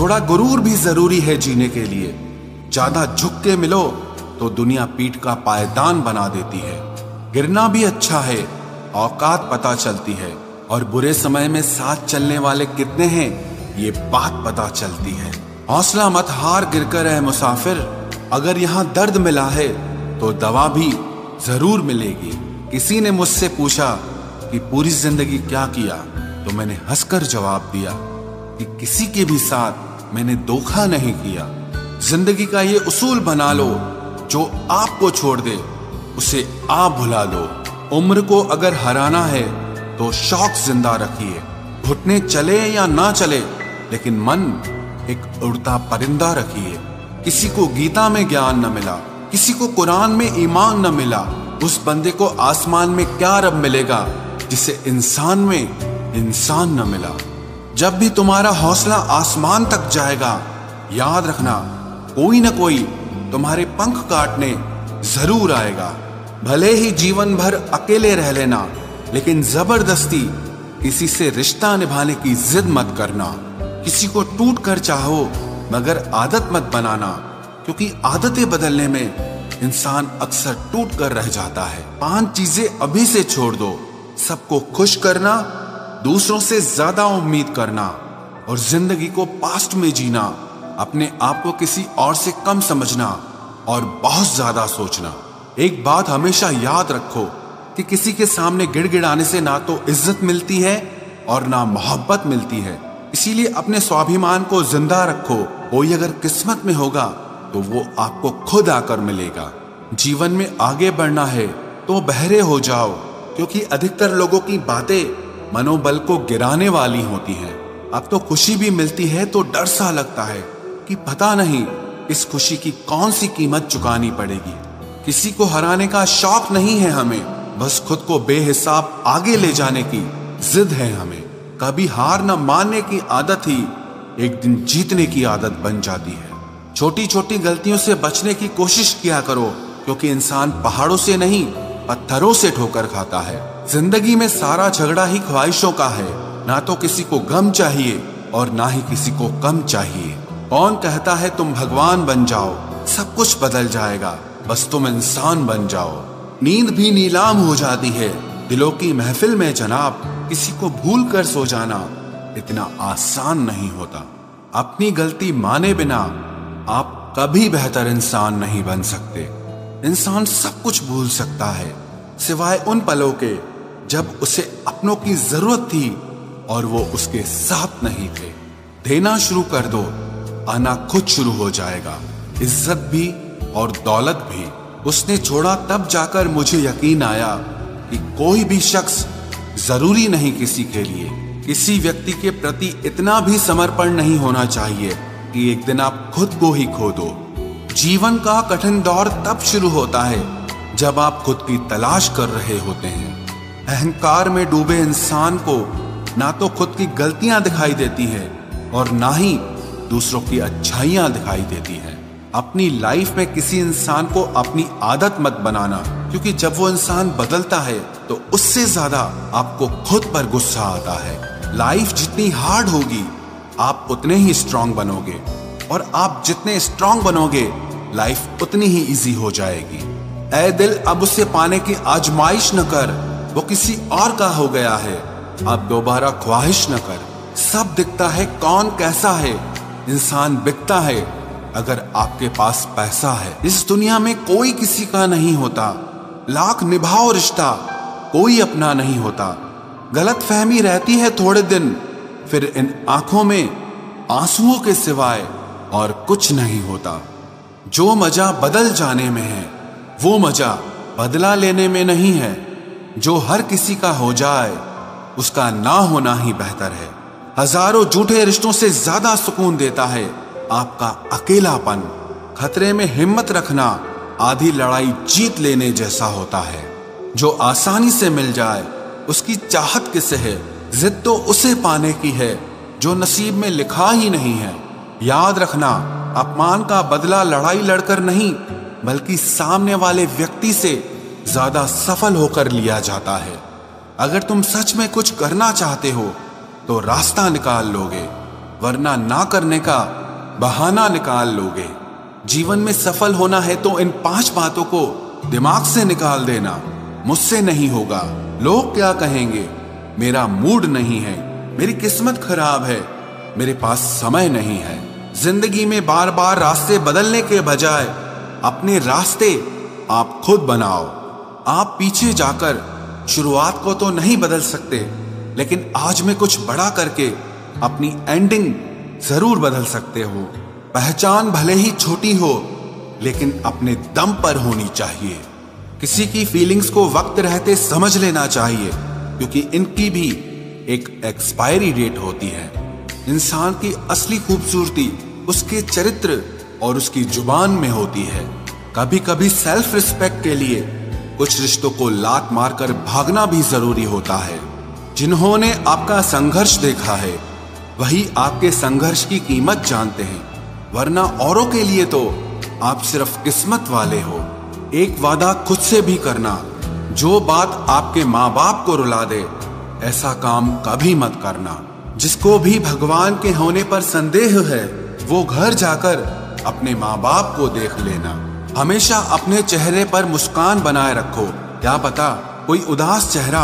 थोड़ा गुरूर भी जरूरी है जीने के लिए। ज्यादा झुक के मिलो तो दुनिया पीठ का पायदान बना देती है। गिरना भी अच्छा है, औकात पता चलती है, और बुरे समय में साथ चलने वाले कितने हैं ये बात पता चलती है। हौसला मत हार गिरकर है मुसाफिर, अगर यहाँ दर्द मिला है तो दवा भी जरूर मिलेगी। किसी ने मुझसे पूछा कि पूरी जिंदगी क्या किया, तो मैंने हंसकर जवाब दिया कि किसी के भी साथ मैंने धोखा नहीं किया। जिंदगी का ये उसूल बना लो, जो आपको छोड़ दे उसे आप भुला दो। उम्र को अगर हराना है तो शौक जिंदा रखिए। घुटने चले या ना चले, लेकिन मन एक उड़ता परिंदा रखिए। किसी को गीता में ज्ञान न मिला, किसी को कुरान में ईमान न मिला, उस बंदे को आसमान में क्या रब मिलेगा जिसे इंसान में इंसान न मिला। जब भी तुम्हारा हौसला आसमान तक जाएगा, याद रखना कोई न कोई तुम्हारे पंख काटने जरूर आएगा। भले ही जीवन भर अकेले रह लेना, लेकिन जबरदस्ती किसी से रिश्ता निभाने की जिद मत करना। किसी को टूट कर चाहो मगर आदत मत बनाना, क्योंकि आदतें बदलने में इंसान अक्सर टूट कर रह जाता है। 5 चीजें अभी से छोड़ दो। सबको खुश करना, दूसरों से ज्यादा उम्मीद करना, और जिंदगी को पास्ट में जीना। अपने आप को किसी और से कम समझना और बहुत ज्यादा सोचना। एक बात हमेशा याद रखो कि किसी के सामने गिड़गिड़ाने से ना तो इज्जत मिलती है और ना मोहब्बत मिलती है। इसीलिए अपने स्वाभिमान को जिंदा रखो। कोई अगर किस्मत में होगा तो वो आपको खुद आकर मिलेगा। जीवन में आगे बढ़ना है तो बहरे हो जाओ, क्योंकि अधिकतर लोगों की बातें मनोबल को गिराने वाली होती हैं। अब तो खुशी भी मिलती है तो डर सा लगता है कि पता नहीं इस खुशी की कौन सी कीमत चुकानी पड़ेगी। किसी को हराने का शौक नहीं है हमें, बस खुद को बेहिसाब आगे ले जाने की जिद है हमें। कभी हार न मानने की आदत ही एक दिन जीतने की आदत बन जाती है। छोटी छोटी गलतियों से बचने की कोशिश किया करो, क्योंकि इंसान पहाड़ों से नहीं पत्थरों से ठोकर खाता है। जिंदगी में सारा झगड़ा ही ख्वाहिशों का है। ना तो किसी को गम चाहिए और ना ही किसी को कम चाहिए। कौन कहता है तुम भगवान बन जाओ, सब कुछ बदल जाएगा, बस तुम इंसान बन जाओ। नींद भी नीलाम हो जाती है दिलों की महफिल में जनाब। किसी को भूल कर सो जाना इतना आसान नहीं होता। अपनी गलती माने बिना आप कभी बेहतर इंसान नहीं बन सकते। इंसान सब कुछ भूल सकता है सिवाय उन पलों के जब उसे अपनों की जरूरत थी और वो उसके साथ नहीं थे। देना शुरू कर दो, आना खुद शुरू हो जाएगा। इज्जत भी और दौलत भी उसने छोड़ा, तब जाकर मुझे यकीन आया कि कोई भी शख्स जरूरी नहीं किसी के लिए। किसी व्यक्ति के प्रति इतना भी समर्पण नहीं होना चाहिए कि एक दिन आप खुद को ही खो दो। जीवन का कठिन दौर तब शुरू होता है जब आप खुद की तलाश कर रहे होते हैं। अहंकार में डूबे इंसान को ना तो खुद की गलतियां दिखाई देती है और ना ही दूसरों की अच्छाइयां दिखाई देती है। अपनी लाइफ में किसी इंसान को अपनी आदत मत बनाना, क्योंकि जब वो इंसान बदलता है तो उससे ज्यादा आपको खुद पर गुस्सा आता है। लाइफ जितनी हार्ड होगी आप उतने ही स्ट्रांग बनोगे, और आप जितने स्ट्रांग बनोगे लाइफ उतनी ही इजी हो जाएगी। ऐ दिल अब उसे पाने की आजमाइश न कर, वो किसी और का हो गया है, अब दोबारा ख्वाहिश न कर। सब दिखता है कौन कैसा है, इंसान बिकता है अगर आपके पास पैसा है। इस दुनिया में कोई किसी का नहीं होता, लाख निभाओ रिश्ता कोई अपना नहीं होता। गलत फहमी रहती है थोड़े दिन, फिर इन आंखों में आंसुओं के सिवाय और कुछ नहीं होता। जो मजा बदल जाने में है वो मजा बदला लेने में नहीं है। जो हर किसी का हो जाए उसका ना होना ही बेहतर है। हजारों झूठे रिश्तों से ज्यादा सुकून देता है आपका अकेलापन। खतरे में हिम्मत रखना आधी लड़ाई जीत लेने जैसा होता है। जो आसानी से मिल जाए उसकी चाहत किसे है, जिद तो उसे पाने की है जो नसीब में लिखा ही नहीं है। याद रखना, अपमान का बदला लड़ाई लड़कर नहीं बल्कि सामने वाले व्यक्ति से ज्यादा सफल होकर लिया जाता है। अगर तुम सच में कुछ करना चाहते हो तो रास्ता निकाल लोगे, वरना ना करने का बहाना निकाल लोगे। जीवन में सफल होना है तो इन 5 बातों को दिमाग से निकाल देना। मुझसे नहीं होगा, लोग क्या कहेंगे, मेरा मूड नहीं है, मेरी किस्मत खराब है, मेरे पास समय नहीं है। जिंदगी में बार बार रास्ते बदलने के बजाय अपने रास्ते आप खुद बनाओ। आप पीछे जाकर शुरुआत को तो नहीं बदल सकते, लेकिन आज में कुछ बड़ा करके अपनी एंडिंग जरूर बदल सकते हो। पहचान भले ही छोटी हो, लेकिन अपने दम पर होनी चाहिए। किसी की फीलिंग्स को वक्त रहते समझ लेना चाहिए, क्योंकि इनकी भी एक एक्सपायरी डेट होती है। इंसान की असली खूबसूरती उसके चरित्र और उसकी जुबान में होती है। कभी कभी सेल्फ रिस्पेक्ट के लिए कुछ रिश्तों को लात मारकर भागना भी जरूरी होता है। जिन्होंने आपका संघर्ष देखा है वही आपके संघर्ष की कीमत जानते हैं, वरना औरों के लिए तो आप सिर्फ किस्मत वाले हो। एक वादा खुद से भी करना, जो बात आपके माँ बाप को रुला दे ऐसा काम कभी मत करना। जिसको भी भगवान के होने पर संदेह है वो घर जाकर अपने माँ बाप को देख लेना। हमेशा अपने चेहरे पर मुस्कान बनाए रखो, क्या पता कोई उदास चेहरा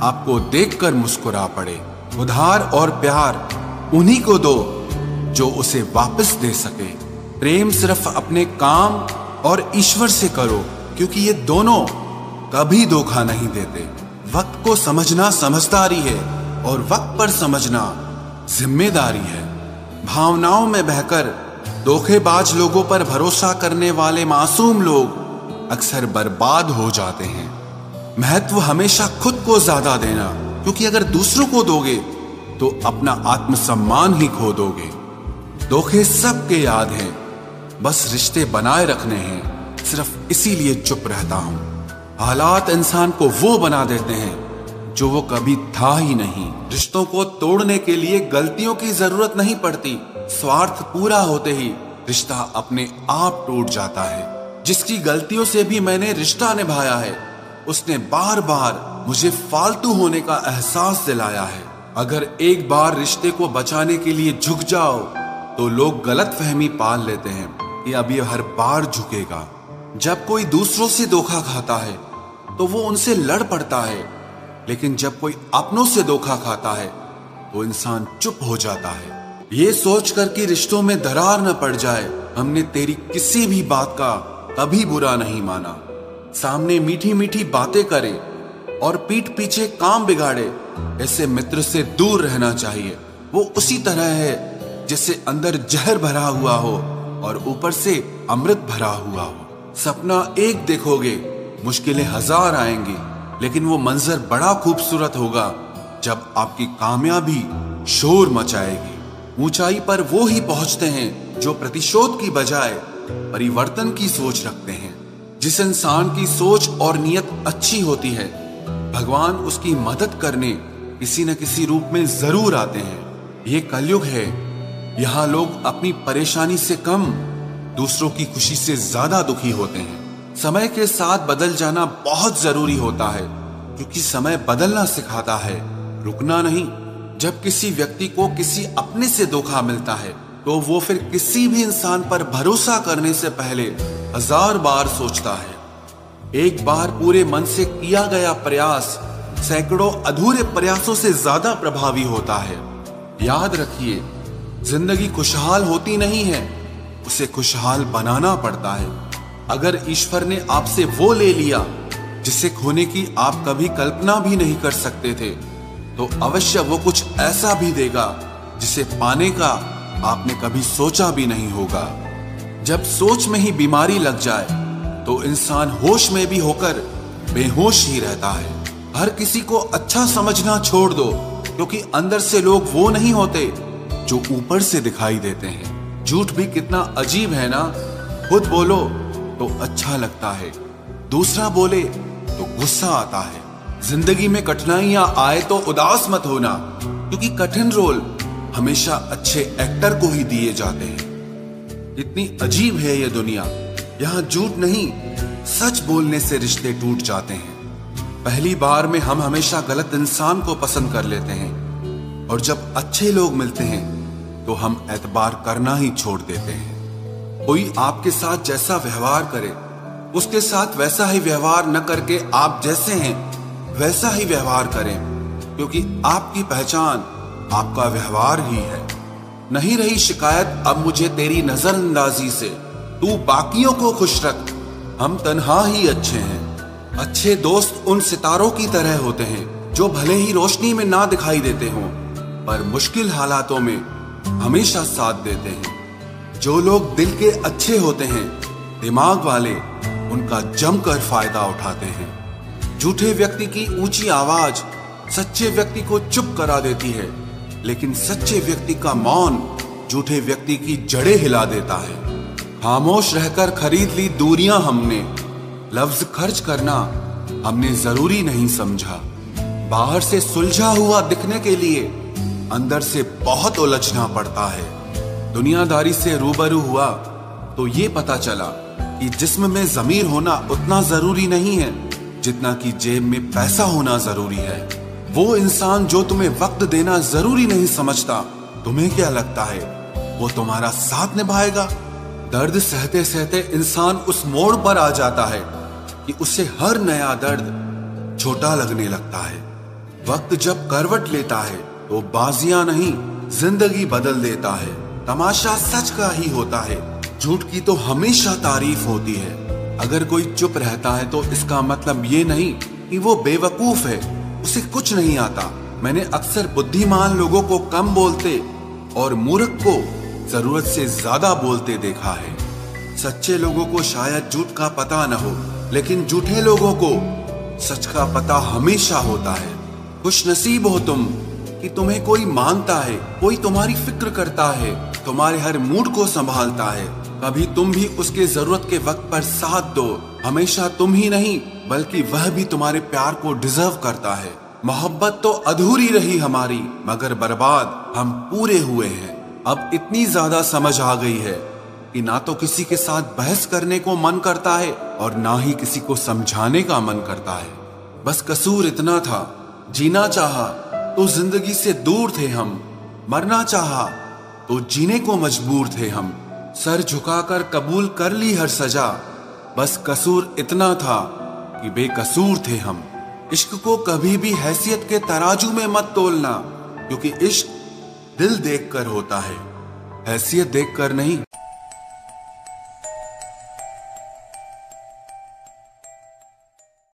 आपको देखकर मुस्कुरा पड़े। उधार और प्यार उन्हीं को दो जो उसे वापस दे सके। प्रेम सिर्फ अपने काम और ईश्वर से करो, क्योंकि ये दोनों कभी धोखा नहीं देते। वक्त को समझना समझदारी है और वक्त पर समझना जिम्मेदारी है। भावनाओं में बहकर धोखेबाज लोगों पर भरोसा करने वाले मासूम लोग अक्सर बर्बाद हो जाते हैं। महत्व हमेशा खुद को ज्यादा देना, क्योंकि अगर दूसरों को दोगे तो अपना आत्मसम्मान ही खो दोगे। धोखे सबके याद हैं, बस रिश्ते बनाए रखने हैं, सिर्फ इसीलिए चुप रहता हूं। हालात इंसान को वो बना देते हैं जो वो कभी था ही नहीं। रिश्तों को तोड़ने के लिए गलतियों की जरूरत नहीं पड़ती, स्वार्थ पूरा होते ही रिश्ता अपने आप टूट जाता है। जिसकी गलतियों से भी मैंने रिश्ता निभाया है उसने बार बार मुझे फालतू होने का एहसास दिलाया है। अगर एक बार रिश्ते को बचाने के लिए झुक जाओ तो लोग गलतफहमी पाल लेते हैं कि अब ये हर बार झुकेगा। जब कोई दूसरों से धोखा खाता है तो वो उनसे लड़ पड़ता है, लेकिन जब कोई अपनों से धोखा खाता है तो इंसान चुप हो जाता है। ये सोचकर कि रिश्तों में दरार न पड़ जाए, हमने तेरी किसी भी बात का कभी बुरा नहीं माना। सामने मीठी मीठी बातें करे और पीठ पीछे काम बिगाड़े, ऐसे मित्र से दूर रहना चाहिए। वो उसी तरह है जैसे अंदर जहर भरा हुआ हो और ऊपर से अमृत भरा हुआ हो। सपना एक देखोगे, मुश्किलें 1000 आएंगी, लेकिन वो मंजर बड़ा खूबसूरत होगा जब आपकी कामयाबी शोर मचाएगी। ऊंचाई पर वो ही पहुंचते हैं जो प्रतिशोध की बजाय परिवर्तन की सोच रखते हैं। जिस इंसान की सोच और नियत अच्छी होती है, भगवान उसकी मदद करने किसी न किसी रूप में जरूर आते हैं। ये कलयुग है, यहाँ लोग अपनी परेशानी से कम दूसरों की खुशी से ज्यादा दुखी होते हैं। समय के साथ बदल जाना बहुत जरूरी होता है, क्योंकि समय बदलना सिखाता है, रुकना नहीं। जब किसी व्यक्ति को किसी अपने से धोखा मिलता है तो वो फिर किसी भी इंसान पर भरोसा करने से पहले 1000 बार सोचता है। एक बार पूरे मन से किया गया प्रयास सैकड़ों अधूरे प्रयासों से ज्यादा प्रभावी होता है। याद रखिए, जिंदगी खुशहाल होती नहीं है, उसे खुशहाल बनाना पड़ता है। अगर ईश्वर ने आपसे वो ले लिया जिसे खोने की आप कभी कल्पना भी नहीं कर सकते थे, तो अवश्य वो कुछ ऐसा भी देगा जिसे पाने का आपने कभी सोचा भी नहीं होगा। जब सोच में ही बीमारी लग जाए तो इंसान होश में भी होकर बेहोश ही रहता है। हर किसी को अच्छा समझना छोड़ दो, क्योंकि अंदर से लोग वो नहीं होते जो ऊपर से दिखाई देते हैं। झूठ भी कितना अजीब है ना, खुद बोलो तो अच्छा लगता है, दूसरा बोले तो गुस्सा आता है। जिंदगी में कठिनाइयां आए तो उदास मत होना, क्योंकि कठिन रोल हमेशा अच्छे एक्टर को ही दिए जाते हैं। इतनी अजीब है ये दुनिया, यहाँ झूठ नहीं सच बोलने से रिश्ते टूट जाते हैं। पहली बार में हम हमेशा गलत इंसान को पसंद कर लेते हैं, और जब अच्छे लोग मिलते हैं तो हम एतबार करना ही छोड़ देते हैं। कोई आपके साथ जैसा व्यवहार करे, उसके साथ वैसा ही व्यवहार न करके आप जैसे हैं वैसा ही व्यवहार करें, क्योंकि आपकी पहचान आपका व्यवहार ही है। नहीं रही शिकायत अब मुझे तेरी नजरअंदाजी से, तू बाकियों को खुश रख, हम तन्हा ही अच्छे हैं। अच्छे दोस्त उन सितारों की तरह होते हैं जो भले ही रोशनी में ना दिखाई देते हों, पर मुश्किल हालातों में हमेशा साथ देते हैं। जो लोग दिल के अच्छे होते हैं, दिमाग वाले, उनका जमकर फायदा उठाते हैं। झूठे व्यक्ति की ऊंची आवाज सच्चे व्यक्ति को चुप करा देती है, लेकिन सच्चे व्यक्ति का मौन झूठे व्यक्ति की जड़ें हिला देता है। खामोश रहकर खरीद ली दूरियां हमने, लफ्ज खर्च करना हमने जरूरी नहीं समझा। बाहर से सुलझा हुआ दिखने के लिए अंदर से बहुत उलझना पड़ता है। दुनियादारी से रूबरू हुआ तो ये पता चला कि जिस्म में जमीर होना उतना जरूरी नहीं है जितना कि जेब में पैसा होना जरूरी है। वो इंसान जो तुम्हें वक्त देना जरूरी नहीं समझता, तुम्हें क्या लगता है वो तुम्हारा साथ निभाएगा? दर्द सहते सहते इंसान उस मोड़ पर आ जाता है कि उसे हर नया दर्द छोटा लगने लगता है। वक्त जब करवट लेता है तो बाजियां नहीं जिंदगी बदल देता है। तमाशा सच का ही होता है, झूठ की तो हमेशा तारीफ होती है। अगर कोई चुप रहता है तो इसका मतलब ये नहीं कि वो बेवकूफ है, उसे कुछ नहीं आता। मैंने अक्सर बुद्धिमान लोगों को कम बोलते और मूर्ख को जरूरत से ज्यादा बोलते देखा है। सच्चे लोगों को शायद झूठ का पता न हो, लेकिन झूठे लोगों को सच का पता हमेशा होता है। खुशनसीब हो तुम कि तुम्हें कोई मानता है, कोई तुम्हारी फिक्र करता है, तुम्हारे हर मूड को संभालता है। कभी तुम भी उसके जरूरत के वक्त पर साथ दो। हमेशा तुम ही नहीं बल्कि वह भी तुम्हारे प्यार को डिजर्व करता है। मोहब्बत तो अधूरी रही हमारी, मगर बर्बाद हम पूरे हुए हैं। अब इतनी ज्यादा समझ आ गई है कि ना तो किसी के साथ बहस करने को मन करता है और ना ही किसी को समझाने का मन करता है। बस कसूर इतना था, जीना चाहा तो जिंदगी से दूर थे हम, मरना चाहा तो जीने को मजबूर थे हम। सर झुकाकर कबूल कर ली हर सजा, बस कसूर इतना था कि बेकसूर थे हम। इश्क को कभी भी हैसियत के तराजू में मत तोलना, क्योंकि इश्क दिल देखकर होता है, हैसियत देखकर नहीं।